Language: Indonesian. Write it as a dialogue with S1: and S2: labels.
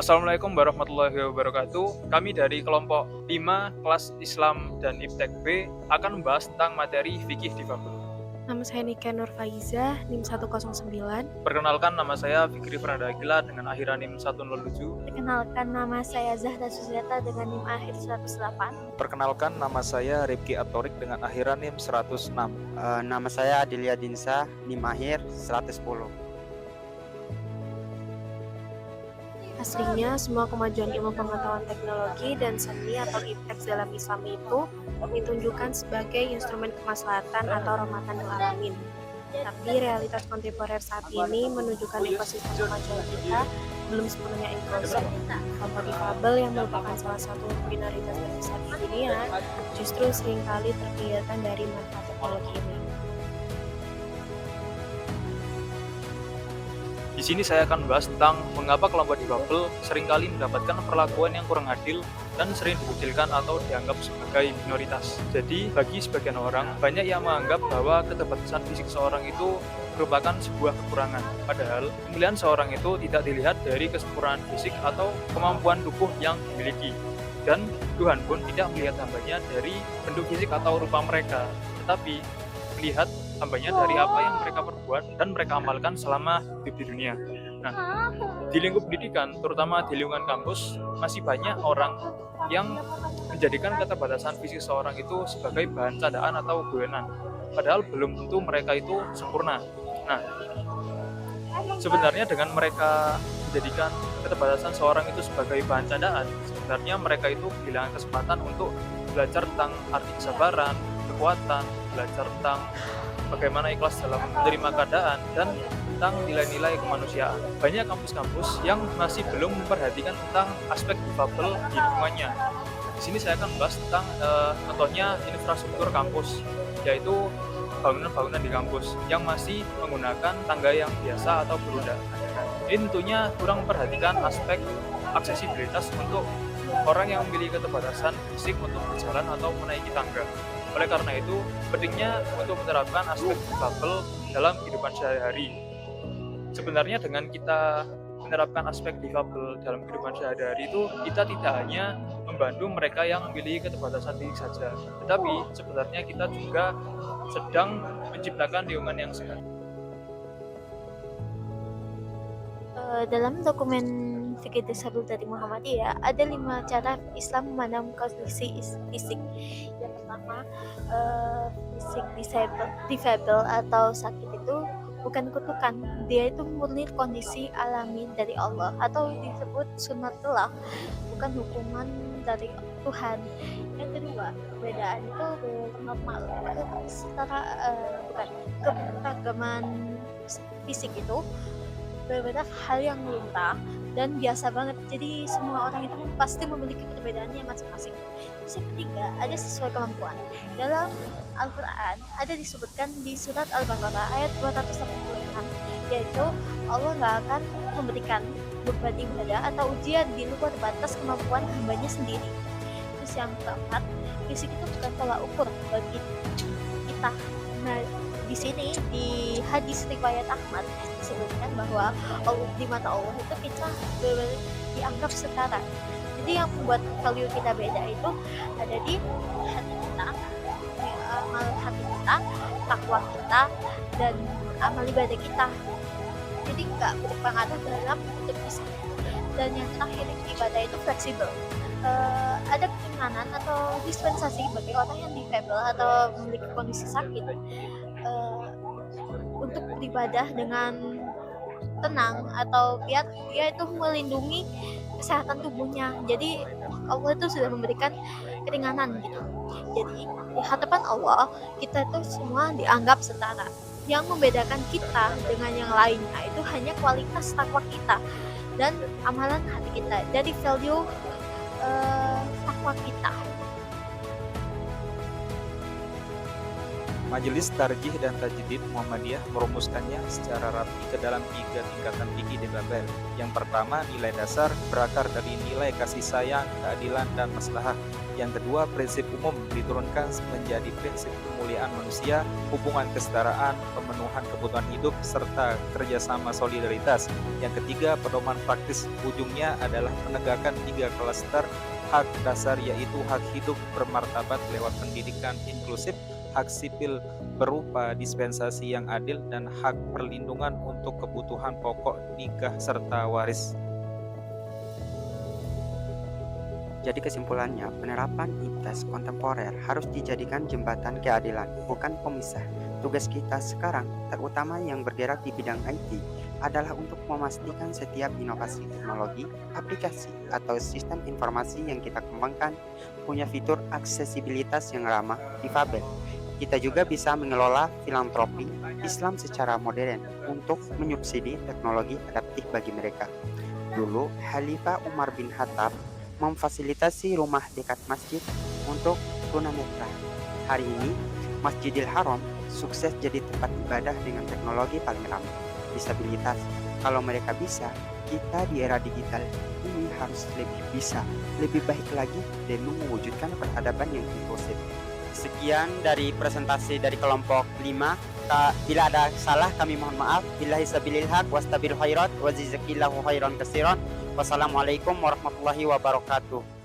S1: Assalamualaikum warahmatullahi wabarakatuh. Kami dari kelompok 5 kelas Islam dan Iptek B akan membahas tentang materi fikih difabel.
S2: Nama saya Nika Nur Faiza, NIM 109.
S1: Perkenalkan, nama saya Fikri Fernanda Agila dengan akhiran NIM 107.
S3: Perkenalkan, nama saya Zahra Suzyata dengan NIM akhir 108.
S4: Perkenalkan, nama saya Rifki Atorik dengan akhiran NIM 106.
S5: Nama saya Adelia Dinsa, NIM akhir 110.
S2: Aslinya, semua kemajuan ilmu pengetahuan teknologi dan seni atau iptek dalam Islam itu ditunjukkan sebagai instrumen kemaslahatan atau rahmatan lil alamin. Tapi realitas kontemporer saat ini menunjukkan ekosistem kemajuan kita belum sepenuhnya inklusif. Kelompok difabel yang merupakan salah satu minoritas terbesar di dunia justru seringkali terkelihatan dari manfaat teknologi ini.
S1: Di sini saya akan membahas tentang mengapa kelompok difabel seringkali mendapatkan perlakuan yang kurang adil dan sering dikucilkan atau dianggap sebagai minoritas. Jadi, bagi sebagian orang, banyak yang menganggap bahwa keterbatasan fisik seorang itu merupakan sebuah kekurangan. Padahal, pemilihan seorang itu tidak dilihat dari kesempurnaan fisik atau kemampuan tubuh yang dimiliki. Dan Tuhan pun tidak melihat hambanya dari bentuk fisik atau rupa mereka, tetapi melihat hambanya dari apa yang mereka perbuat dan mereka amalkan selama hidup di dunia. Nah, di lingkup pendidikan, terutama di lingkungan kampus, masih banyak orang yang menjadikan keterbatasan fisik seorang itu sebagai bahan candaan atau guyonan. Padahal belum tentu mereka itu sempurna. Nah, sebenarnya dengan mereka menjadikan keterbatasan seorang itu sebagai bahan candaan, sebenarnya mereka itu kehilangan kesempatan untuk belajar tentang arti kesabaran, kekuatan, belajar tentang bagaimana ikhlas dalam menerima keadaan, dan tentang nilai-nilai kemanusiaan. Banyak kampus-kampus yang masih belum memperhatikan tentang aspek difabel di lingkungannya. Di sini saya akan membahas tentang contohnya infrastruktur kampus, yaitu bangunan-bangunan di kampus yang masih menggunakan tangga yang biasa atau beroda. Ini tentunya kurang memperhatikan aspek aksesibilitas untuk orang yang memiliki keterbatasan fisik untuk berjalan atau menaiki tangga. Oleh karena itu, pentingnya untuk menerapkan aspek difabel dalam kehidupan sehari-hari. Sebenarnya dengan kita menerapkan aspek difabel dalam kehidupan sehari-hari itu, kita tidak hanya membantu mereka yang memiliki keterbatasan fisik saja, tetapi sebenarnya kita juga sedang menciptakan lingkungan yang sehat.
S3: Dalam dokumen fikih disabel dari Muhammadiyah ada 5 cara Islam memandang kondisi fisik. Yang pertama, fisik difabel atau sakit itu bukan kutukan, dia itu murni kondisi alami dari Allah atau disebut sunnatullah, bukan hukuman dari Tuhan. Yang kedua, perbedaan itu normal, setara bukan keberagaman fisik itu berbeda hal yang lumrah dan biasa banget, jadi semua orang itu pasti memiliki perbedaannya masing-masing. Terus yang ketiga, ada sesuai kemampuan. Dalam Al-Quran ada disebutkan di surat Al-Baqarah ayat 286, yaitu Allah gak akan memberikan beban ibadah atau ujian di luar batas kemampuan hambanya sendiri. Terus yang keempat, fisik itu bukan tolak ukur bagi kita. Nah, di sini di hadis riwayat Ahmad disebutkan bahwa di mata Allah itu kita dianggap setara. Jadi yang membuat value kita beda itu ada di hati kita, di amal hati kita, takwa kita, dan amal ibadah kita. Jadi nggak berpengaruh dalam bentuk fisik. Dan yang terakhir, ibadah itu fleksibel. Ada keringanan atau dispensasi bagi orang yang difabel atau memiliki kondisi sakit untuk beribadah dengan tenang atau biar dia itu melindungi kesehatan tubuhnya. Jadi Allah itu sudah memberikan keringanan gitu. Jadi di hadapan Allah kita itu semua dianggap setara. Yang membedakan kita dengan yang lainnya itu hanya kualitas takwa kita dan amalan hati kita. Jadi value takwa kita.
S4: Majelis Tarjih dan Tajdid Muhammadiyah merumuskannya secara rapi ke dalam 3 tingkatan fikih difabel. Yang pertama, nilai dasar berakar dari nilai kasih sayang, keadilan, dan maslahah. Yang kedua, prinsip umum diturunkan menjadi prinsip kemuliaan manusia, hubungan kesetaraan, pemenuhan kebutuhan hidup, serta kerjasama solidaritas. Yang ketiga, pedoman praktis ujungnya adalah penegakan 3 klaster hak dasar, yaitu hak hidup bermartabat lewat pendidikan inklusif, hak sipil berupa dispensasi yang adil, dan hak perlindungan untuk kebutuhan pokok, nikah, serta waris.
S5: Jadi kesimpulannya, penerapan IPTES kontemporer harus dijadikan jembatan keadilan, bukan pemisah. Tugas kita sekarang, terutama yang bergerak di bidang IT, adalah untuk memastikan setiap inovasi teknologi, aplikasi, atau sistem informasi yang kita kembangkan punya fitur aksesibilitas yang ramah difabel. Kita juga bisa mengelola filantropi Islam secara modern untuk menyubsidi teknologi adaptif bagi mereka. Dulu, Khalifah Umar bin Khattab memfasilitasi rumah dekat masjid untuk tunanetra. Hari ini, Masjidil Haram sukses jadi tempat ibadah dengan teknologi paling ramah, disabilitas. Kalau mereka bisa, kita di era digital ini harus lebih bisa, lebih baik lagi demi mewujudkan peradaban yang inklusif. Sekian dari presentasi dari kelompok 5. Bila ada salah kami mohon maaf. Billahi sabilil haq wastabil khairat wa jazakillahu khairan katsiran. Wassalamualaikum warahmatullahi wabarakatuh.